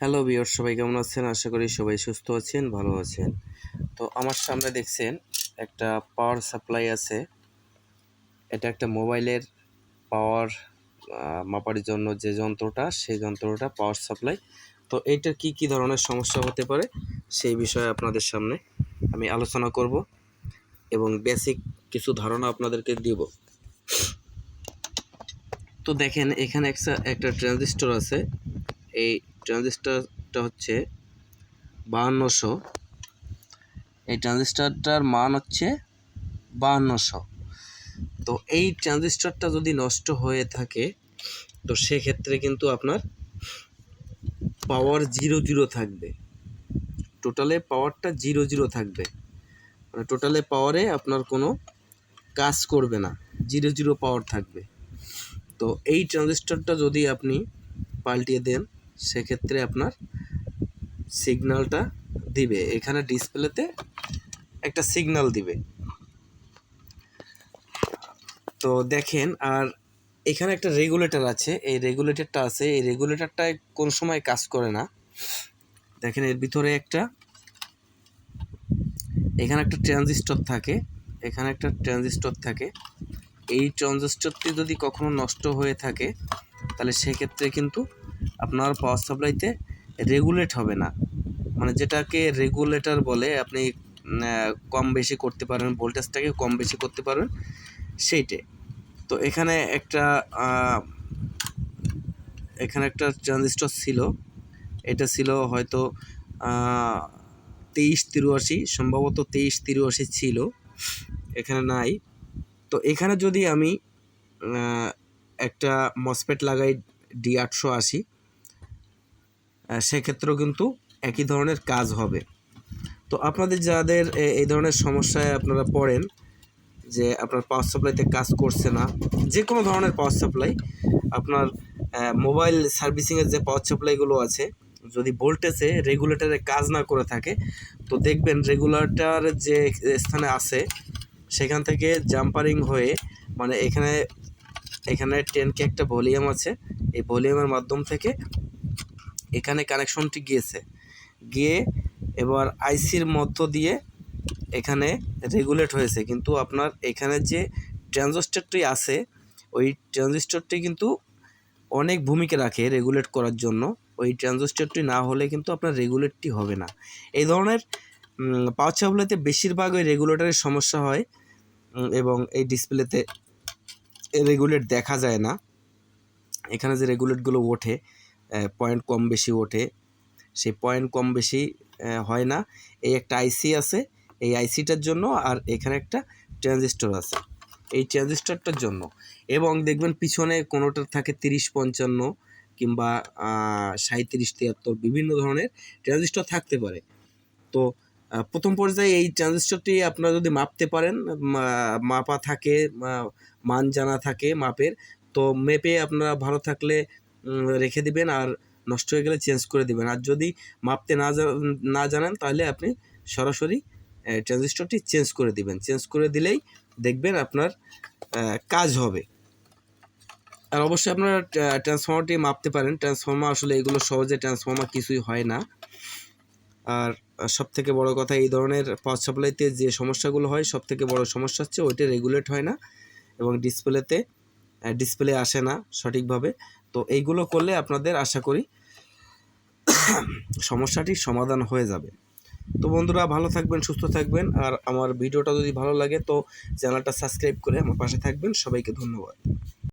Hello viewers, সবাই কেমন আছেন? আশা করি সবাই সুস্থ আছেন, ভালো আছেন। তো আমার সামনে দেখছেন একটা পাওয়ার সাপ্লাই আছে। এটা একটা মোবাইলের পাওয়ার মাপার জন্য যে যন্ত্রটা, সেই যন্ত্রটা পাওয়ার সাপ্লাই। তো এইটার কি ধরনের সমস্যা হতে পারে সেই বিষয়ে আপনাদের সামনে আমি আলোচনা করব এবং বেসিক কিছু ধারণা আপনাদেরকে দিব। তো দেখেন এখানে একটা ট্রানজিস্টর আছে। এই ট্রানজিস্টরটা হচ্ছে 5200। এই ট্রানজিস্টরটার মান হচ্ছে 5200। তো এই ট্রানজিস্টরটা যদি নষ্ট হয়ে থাকে তো সেক্ষেত্রে কিন্তু আপনার পাওয়ার 00 থাকবে। টোটালে পাওয়ারটা 00 থাকবে, মানে টোটালে পাওয়ারে আপনার কোনো কাজ করবে না, 00 পাওয়ার থাকবে। তো এই ট্রানজিস্টরটা যদি আপনি পাল্টিয়ে দেন সেক্ষেত্রে আপনার সিগন্যালটা দিবে, এখানে ডিসপ্লেতে একটা সিগন্যাল দিবে। তো দেখেন, আর এখানে একটা রেগুলেটর আছে, এই রেগুলেটরটা কোন সময় কাজ করে না। দেখেন এর ভিতরে এখানে একটা ট্রানজিস্টর থাকে, এই ট্রানজিস্টরটি যদি কখনো নষ্ট হয়ে থাকে তাহলে সেক্ষেত্রে কিন্তু আপনার পাওয়ার সাপ্লাইতে রেগুলেট হবে না, মানে যেটাকে রেগুলেটর বলে। আপনি কম বেশি করতে পারবেন, ভোল্টেজটাকে কম বেশি করতে পারবেন সেইটাই। তো এখানে একটা ট্রানজিস্টর ছিল, এটা ছিল হয়তো 2383, সম্ভবত 2383 ছিল, এখানে নাই। তো এখানে যদি আমি একটা মসফেট লাগাই D880, সেক্ষেত্রেও কিন্তু একই ধরনের কাজ হবে। তো আপনাদের যাদের এই ধরনের সমস্যায় আপনারা পড়েন যে আপনার পাওয়ার সাপ্লাইতে কাজ করছে না, যে কোনো ধরনের পাওয়ার সাপ্লাই, আপনার মোবাইল সার্ভিসিংয়ের যে পাওয়ার সাপ্লাইগুলো আছে, যদি ভোল্টেজে রেগুলেটরে কাজ না করে থাকে তো দেখবেন রেগুলেটর যে স্থানে আছে সেখান থেকে জাম্পারিং হয়ে, মানে এখানে 10K একটা ভলিউম আছে, এই ভলিউমের মাধ্যম থেকে এখানে কানেকশনটি গিয়ে এবার আইসির মধ্য দিয়ে এখানে রেগুলেট হয়েছে। কিন্তু আপনার এখানে যে ট্রানজিস্টরটি আছে ওই ট্রানজিস্টরটি কিন্তু অনেক ভূমিকা রাখে রেগুলেট করার জন্য। ওই ট্রানজিস্টরটি না হলে কিন্তু আপনার রেগুলেটটি হবে না। এই ধরনের পাওয়ার সাপ্লাইতে বেশিরভাগ ওই রেগুলেটরের সমস্যা হয় এবং এই ডিসপ্লেতে রেগুলেট দেখা যায় না। এখানে যে রেগুলেটগুলো ওঠে, পয়েন্ট কম বেশি ওঠে, সেই পয়েন্ট কম বেশি হয় না। এই একটা আইসি আছে, এই আইসিটার জন্য, আর এখানে একটা ট্রানজিস্টর আছে এই ট্রানজিস্টরটার জন্য। এবং দেখবেন পিছনে কোনোটার থাকে 3055 কিংবা 3773, বিভিন্ন ধরনের ট্রানজিস্টর থাকতে পারে। তো প্রথম পর্যায়ে এই ট্রানজিস্টরটি আপনারা যদি মাপতে পারেন, মাপা থাকে, মান জানা থাকে মাপের, তো মেপে আপনারা ভালো থাকলে রেখে দিবেন, আর নষ্ট হয়ে গেলে চেঞ্জ করে দিবেন। আর যদি মাপতে না জানেন তাহলে আপনি সরাসরি ট্রানজিস্টরটি চেঞ্জ করে দিবেন। চেঞ্জ করে দিলেই দেখবেন আপনার কাজ হবে। আর অবশ্যই আপনারা ট্রান্সফর্মারটি মাপতে পারেন। ট্রান্সফর্মার আসলে এগুলো সহজে ট্রান্সফর্মার কিছুই হয় না। আর সবথেকে বড় কথা, এই ধরনের পাওয়ার সাপ্লাইতে যে সমস্যাগুলো হয়, সবথেকে বড় সমস্যা হচ্ছে ওইটা রেগুলেট হয় না এবং ডিসপ্লে আসে না সঠিকভাবে। তো এইগুলো করলে আপনাদের আশা করি সমস্যাটির সমাধান হয়ে যাবে। তো বন্ধুরা, ভালো থাকবেন, সুস্থ থাকবেন, আর আমার ভিডিওটা যদি ভালো লাগে তো চ্যানেলটা সাবস্ক্রাইব করে আমার পাশে থাকবেন। সবাইকে ধন্যবাদ।